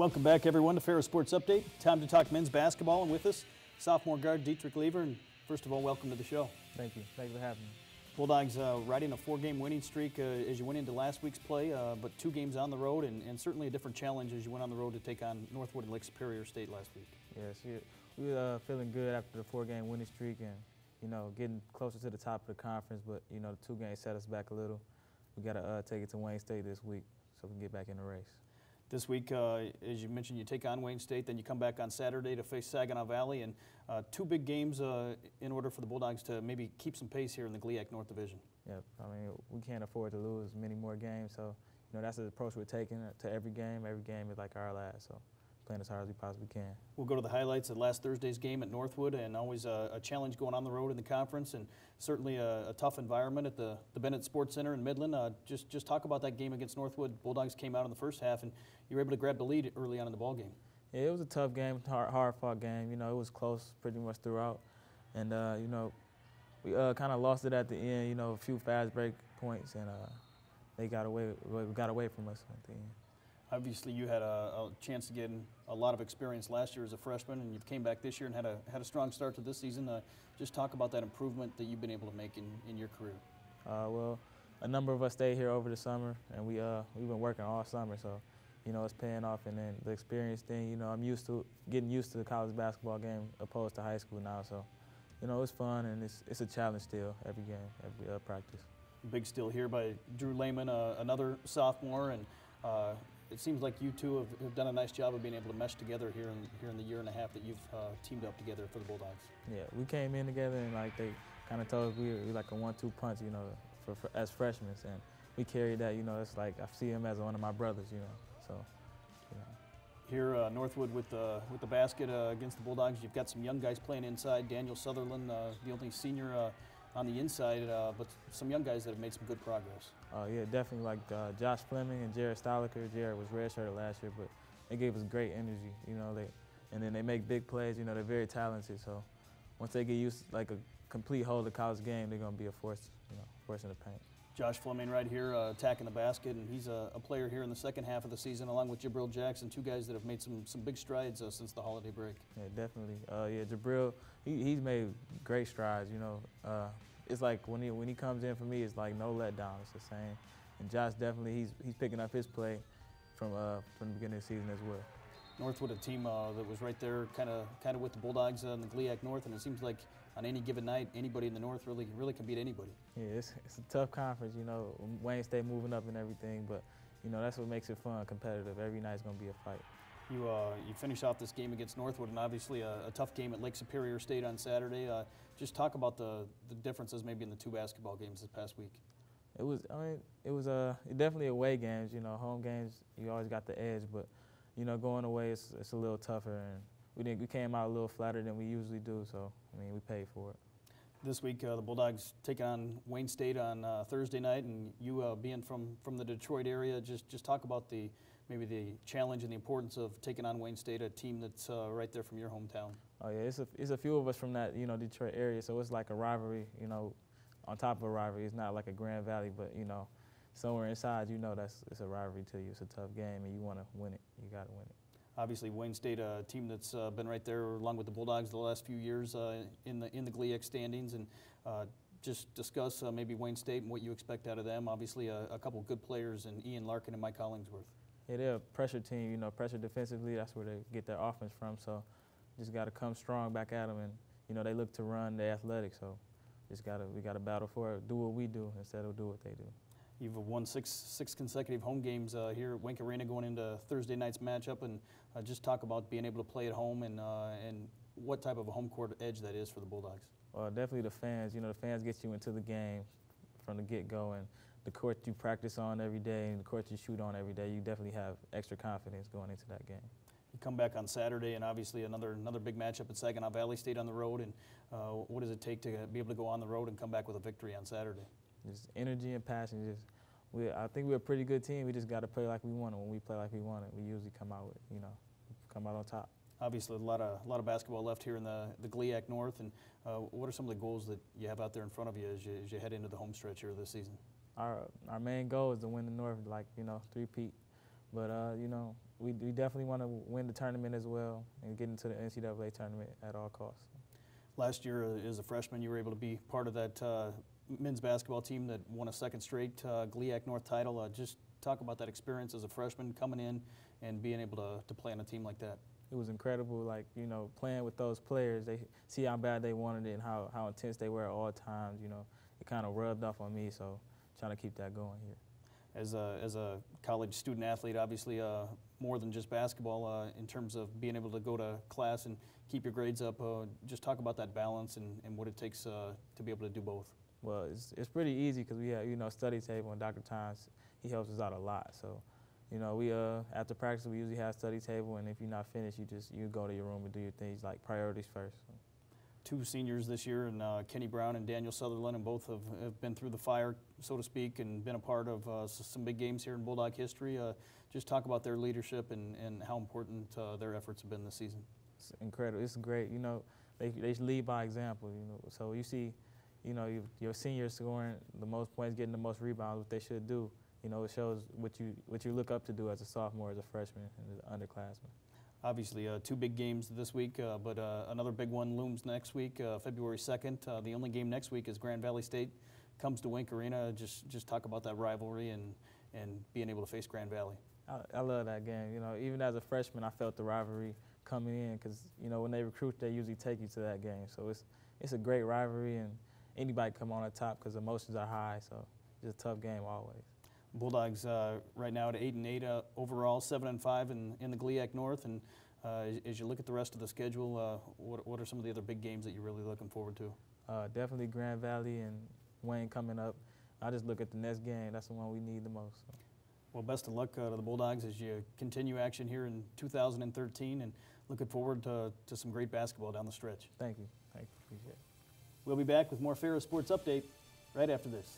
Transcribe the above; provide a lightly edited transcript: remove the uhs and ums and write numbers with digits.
Welcome back, everyone, to Ferris Sports Update. Time to talk men's basketball, and with us, sophomore guard Dietrich Lever. And first of all, welcome to the show. Thank you. Thanks for having me. Bulldogs riding a 4-game winning streak as you went into last week's play, but 2 games on the road, and certainly a different challenge as you went on the road to take on Northwood and Lake Superior State last week. Yes, we were feeling good after the 4-game winning streak and, getting closer to the top of the conference, but, the 2 games set us back a little. We got to take it to Wayne State this week so we can get back in the race. This week, as you mentioned, you take on Wayne State, then you come back on Saturday to face Saginaw Valley, and 2 big games in order for the Bulldogs to maybe keep some pace here in the GLIAC North Division. Yeah, I mean, we can't afford to lose many more games, so that's the approach we're taking to every game. Every game is like our last, so playing as hard as we possibly can. We'll go to the highlights of last Thursday's game at Northwood, and always a challenge going on the road in the conference, and certainly a tough environment at the Bennett Sports Center in Midland. Just talk about that game against Northwood. Bulldogs came out in the first half, and you were able to grab the lead early on in the ball game. Yeah, it was a tough game, hard-fought game. It was close pretty much throughout, and we kind of lost it at the end. A few fast break points, and they got away from us at the end. Obviously, you had a chance to get a lot of experience last year as a freshman, and you came back this year and had a strong start to this season. Just talk about that improvement that you've been able to make in your career. Well, a number of us stayed here over the summer, and we've been working all summer, so it's paying off. And then the experience thing, I'm getting used to the college basketball game opposed to high school now, so it's fun and it's a challenge still every game, every practice. Big steal here by Drew Lehman, another sophomore, and it seems like you two have done a nice job of being able to mesh together here in the year and a half that you've teamed up together for the Bulldogs. Yeah, we came in together and they kind of told us we were like a 1-2 punch, as freshmen, and we carried that. It's like I see him as one of my brothers, so. Here, Northwood with the basket against the Bulldogs. You've got some young guys playing inside. Daniel Sutherland, the only senior on the inside, but some young guys that have made some good progress. Yeah, definitely like Josh Fleming and Jared Stoliker. Jared was redshirted last year, but they gave us great energy, and then they make big plays. They're very talented, so once they get used to like a complete hold of the college game, they're going to be a force, force in the paint. Josh Fleming right here attacking the basket, and he's a player here in the second half of the season, along with Jabril Jackson, 2 guys that have made some big strides since the holiday break. Yeah, definitely. Yeah, Jabril, he's made great strides. It's like when he comes in for me, it's like no letdown. It's the same. And Josh definitely, he's picking up his play from the beginning of the season as well. Northwood, a team that was right there, kind of with the Bulldogs in the GLIAC North, and it seems like on any given night, anybody in the North really can beat anybody. Yeah, it's a tough conference, Wayne State moving up and everything, but that's what makes it fun, competitive. Every night's gonna be a fight. You finish off this game against Northwood, and obviously a tough game at Lake Superior State on Saturday. Just talk about the differences maybe in the 2 basketball games this past week. It was definitely away games. Home games you always got the edge, but going away it's a little tougher, and we came out a little flatter than we usually do. So we paid for it. This week the Bulldogs taking on Wayne State on Thursday night, and you being from the Detroit area, just talk about maybe the challenge and the importance of taking on Wayne State, a team that's right there from your hometown. Oh yeah, it's a few of us from that Detroit area, so it's like a rivalry. On top of a rivalry, it's not like a Grand Valley, but somewhere inside, it's a rivalry to you. It's a tough game, and you want to win it. You got to win it. Obviously, Wayne State, a team that's been right there along with the Bulldogs the last few years in the GLIAC standings, and just discuss maybe Wayne State and what you expect out of them. Obviously, a couple good players in Ian Larkin and Mike Hollingsworth. Yeah, they're a pressure team. Pressure defensively. That's where they get their offense from. So, just got to come strong back at them, and they look to run. They're athletic, so we got to battle for it. Do what we do instead of do what they do. You've won six consecutive home games here at Wink Arena going into Thursday night's matchup, and just talk about being able to play at home and what type of a home court edge that is for the Bulldogs. Well, definitely the fans. The fans get you into the game from the get-go, and the court you practice on every day and the court you shoot on every day, you definitely have extra confidence going into that game. You come back on Saturday, and obviously another big matchup at Saginaw Valley State on the road. And what does it take to be able to go on the road and come back with a victory on Saturday? Just energy and passion. I think we're a pretty good team. We just got to play like we want it. When we play like we want it, we usually come out on top. Obviously, a lot of basketball left here in the GLIAC North. And what are some of the goals that you have out there in front of you as you head into the home stretch here this season? Our main goal is to win the North, three-peat. But, you know, we definitely want to win the tournament as well and get into the NCAA tournament at all costs. Last year, as a freshman, you were able to be part of that men's basketball team that won a second straight GLIAC North title. Just talk about that experience as a freshman coming in and being able to play on a team like that. It was incredible, like, you know, playing with those players. They see how bad they wanted it and how intense they were at all times. You know, it kind of rubbed off on me, so trying to keep that going here. As a college student athlete, obviously more than just basketball in terms of being able to go to class and keep your grades up. Just talk about that balance and what it takes to be able to do both. Well, it's pretty easy because we have, you know, study table, and Dr. Tynes, he helps us out a lot. So, you know, we after practice we usually have study table, and if you're not finished, you go to your room and do your things, like priorities first. So. Two seniors this year, and Kenny Brown and Daniel Sutherland, and both have been through the fire, so to speak, and been a part of some big games here in Bulldog history. Just talk about their leadership and how important their efforts have been this season. It's incredible. It's great. You know, they lead by example. You know, so you see, you know, your seniors scoring the most points, getting the most rebounds, what they should do. You know, it shows what you look up to do as a sophomore, as a freshman, and as an underclassman. Obviously, two big games this week, but another big one looms next week, February 2nd. The only game next week is Grand Valley State comes to Wink Arena. Just talk about that rivalry and being able to face Grand Valley. I love that game. You know, even as a freshman, I felt the rivalry coming in because, you know, when they recruit, they usually take you to that game. So it's a great rivalry, and anybody come on the top because emotions are high. So it's a tough game always. Bulldogs right now at 8-8 overall, 7-5 in the GLIAC North. And as you look at the rest of the schedule, what are some of the other big games that you're really looking forward to? Definitely Grand Valley and Wayne coming up. I just look at the next game. That's the one we need the most. So. Well, best of luck to the Bulldogs as you continue action here in 2013, and looking forward to some great basketball down the stretch. Thank you. Thank you. Appreciate it. We'll be back with more Ferris Sports Update right after this.